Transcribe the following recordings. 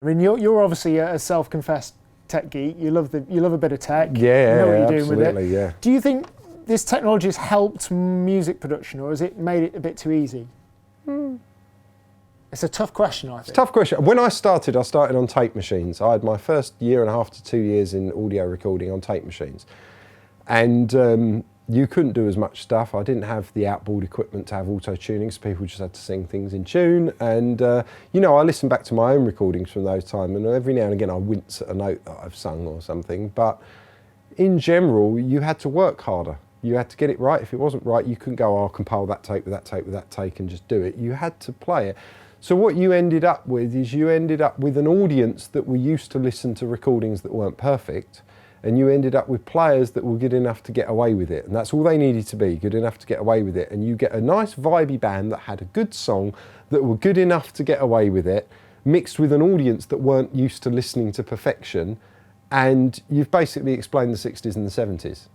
I mean, you're obviously a self-confessed tech geek. You love a bit of tech. Yeah, you know what you're doing with it. Yeah. Do you think this technology has helped music production, or has it made it a bit too easy? It's a tough question, I think. It's a tough question. When I started on tape machines. I had my first year and a half to 2 years in audio recording on tape machines. And you couldn't do as much stuff. I didn't have the outboard equipment to have auto-tuning, so people just had to sing things in tune. And, you know, I listen back to my own recordings from those times, and every now and again I wince at a note that I've sung or something. But in general, you had to work harder. You had to get it right. If it wasn't right, you couldn't go, oh, I'll compile that take with that take with that take and just do it. You had to play it. So what you ended up with is you ended up with an audience that were used to listen to recordings that weren't perfect, and you ended up with players that were good enough to get away with it. And that's all they needed to be, good enough to get away with it. And you get a nice vibey band that had a good song, that were good enough to get away with it, mixed with an audience that weren't used to listening to perfection. And you've basically explained the 60s and the 70s.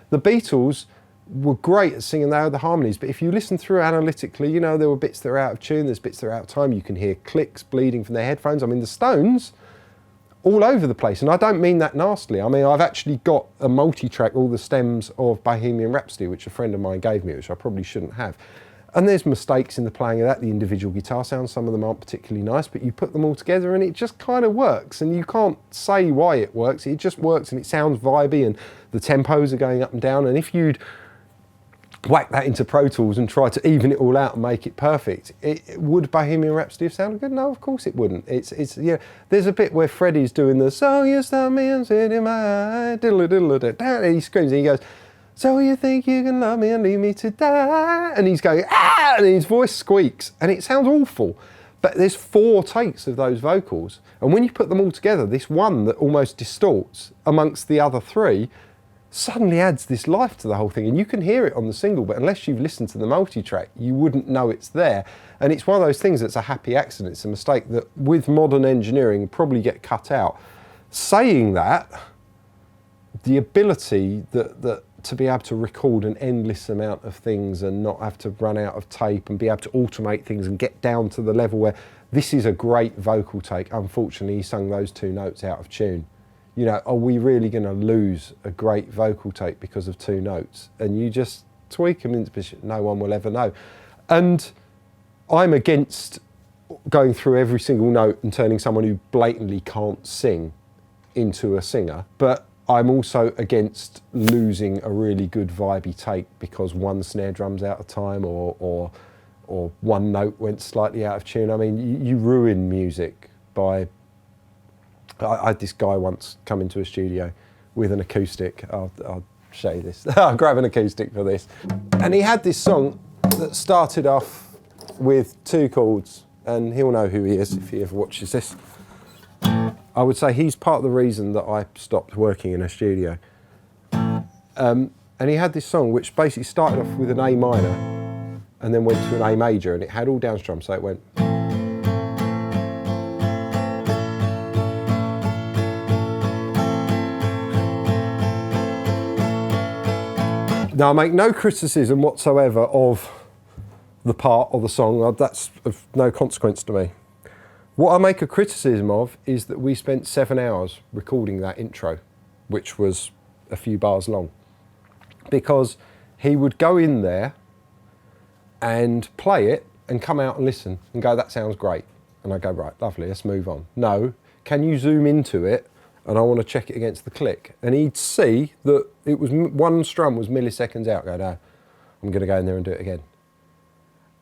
The Beatles were great at singing the harmonies, but if you listen through analytically, you know, there were bits that are out of tune, there's bits that are out of time, you can hear clicks bleeding from their headphones. I mean, the Stones, all over the place, and I don't mean that nastily. I mean, I've actually got a multi-track, all the stems of Bohemian Rhapsody, which a friend of mine gave me, which I probably shouldn't have. And there's mistakes in the playing of that, the individual guitar sounds, some of them aren't particularly nice, but you put them all together and it just kind of works, and you can't say why it works, it just works and it sounds vibey and the tempos are going up and down, and if you'd whack that into Pro Tools and try to even it all out and make it perfect, would Bohemian Rhapsody have sounded good? No, of course it wouldn't. It's yeah. There's a bit where Freddie's doing the "So you stop me and sit in my diddle diddle diddle," and he screams and he goes, "So you think you can love me and leave me to die?" And he's going ah, and his voice squeaks and it sounds awful. But there's 4 takes of those vocals, and when you put them all together, this one that almost distorts amongst the other 3 suddenly adds this life to the whole thing, and you can hear it on the single, but unless you've listened to the multi-track, you wouldn't know it's there. And it's one of those things that's a happy accident. It's a mistake that with modern engineering would probably get cut out. Saying that, the ability that to be able to record an endless amount of things and not have to run out of tape and be able to automate things and get down to the level where this is a great vocal take. Unfortunately, he sung those 2 notes out of tune. You know, are we really going to lose a great vocal take because of 2 notes? And you just tweak them into position. No one will ever know. And I'm against going through every single note and turning someone who blatantly can't sing into a singer. But I'm also against losing a really good vibey take because one snare drum's out of time or one note went slightly out of tune. I mean, you ruin music by... I had this guy once come into a studio with an acoustic. I'll show you this. I'll grab an acoustic for this. And he had this song that started off with 2 chords, and he'll know who he is if he ever watches this. I would say he's part of the reason that I stopped working in a studio. And he had this song which basically started off with an A minor and then went to an A major, and it had all down strum, so it went... Now, I make no criticism whatsoever of the part of the song. That's of no consequence to me. What I make a criticism of is that we spent 7 hours recording that intro, which was a few bars long, because he would go in there and play it and come out and listen and go, that sounds great. And I go, right, lovely, let's move on. No, can you zoom into it? And I want to check it against the click. And he'd see that it was one strum was milliseconds out. Go, no, I'm going to go in there and do it again.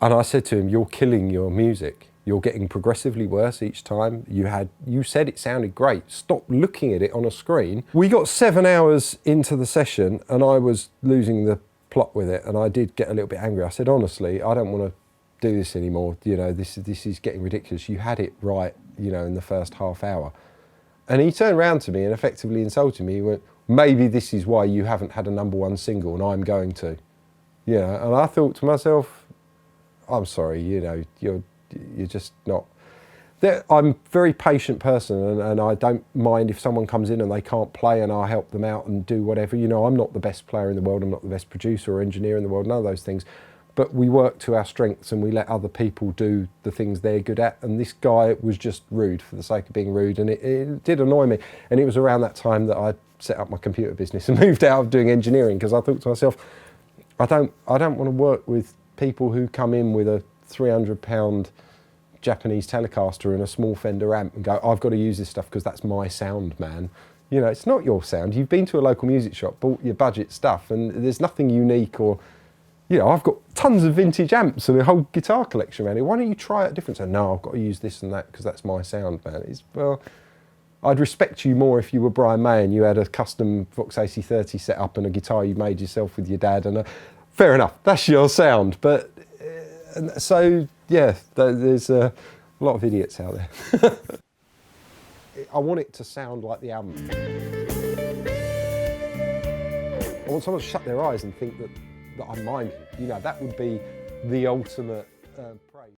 And I said to him, you're killing your music. You're getting progressively worse each time. You said it sounded great. Stop looking at it on a screen. We got 7 hours into the session and I was losing the plot with it. And I did get a little bit angry. I said, honestly, I don't want to do this anymore. You know, this is getting ridiculous. You had it right, you know, in the first half hour. And he turned around to me and effectively insulted me. He went, maybe this is why you haven't had a #1 single and I'm going to. You know, and I thought to myself, I'm sorry, you know, you're just not... I'm a very patient person and I don't mind if someone comes in and they can't play and I'll help them out and do whatever. You know, I'm not the best player in the world, I'm not the best producer or engineer in the world, none of those things. but we work to our strengths and we let other people do the things they're good at. And this guy was just rude for the sake of being rude, and it did annoy me. And it was around that time that I set up my computer business and moved out of doing engineering, because I thought to myself, I don't want to work with people who come in with a £300 Japanese Telecaster and a small Fender amp and go, I've got to use this stuff because that's my sound, man. You know, it's not your sound. You've been to a local music shop, bought your budget stuff, and there's nothing unique or, you know, I've got tons of vintage amps and a whole guitar collection around here. Why don't you try it different? So, no, I've got to use this and that because that's my sound, man. Well, I'd respect you more if you were Brian May and you had a custom Vox AC30 set up and a guitar you made yourself with your dad. And fair enough, that's your sound. But so, yeah, there's a lot of idiots out there. I want it to sound like the album. I want someone to shut their eyes and think that I mind him. You know, that would be the ultimate praise.